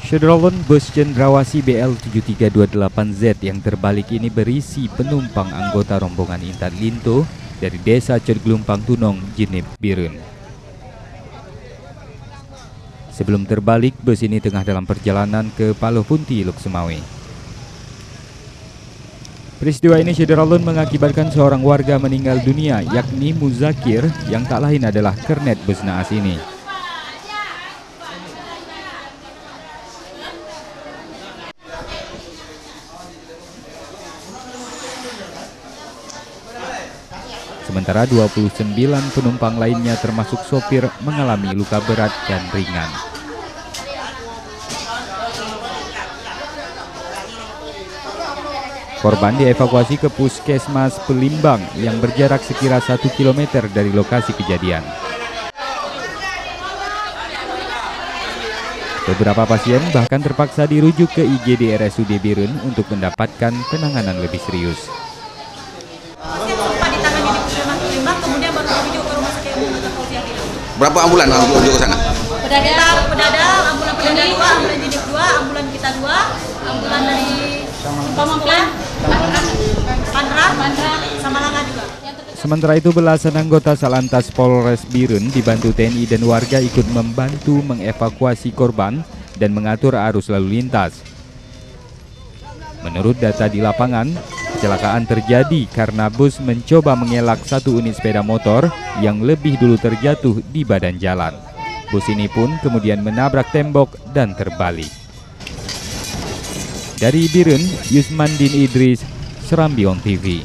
Chevrolet bus Cendrawasih BL7328Z yang terbalik ini berisi penumpang anggota rombongan Intan Linto dari Desa Cedglumpang Tunong, Jenep, Birun. Sebelum terbalik, bus ini tengah dalam perjalanan ke Palopunti, Luksemawe. Peristiwa ini Chevrolet mengakibatkan seorang warga meninggal dunia, yakni Muzakir, yang tak lain adalah kernet bus naas ini. Sementara 29 penumpang lainnya termasuk sopir mengalami luka berat dan ringan. Korban dievakuasi ke Puskesmas Pelimbang yang berjarak sekira 1 km dari lokasi kejadian. Beberapa pasien bahkan terpaksa dirujuk ke IGD RSUD Birun untuk mendapatkan penanganan lebih serius. Berapa ambulan menuju ke sana? Pedada, ambulan pedada 2, ambulan Jenep 2, ambulan kita 2, ambulan dari Pamangklan, Pandra, sama Langa juga. Sementara itu belasan anggota Salantas Polres Birun dibantu TNI dan warga ikut membantu mengevakuasi korban dan mengatur arus lalu lintas. Menurut data di lapangan, kecelakaan terjadi karena bus mencoba mengelak satu unit sepeda motor yang lebih dulu terjatuh di badan jalan. Bus ini pun kemudian menabrak tembok dan terbalik. Dari Birun, Yusmandin Idris, Serambi On TV.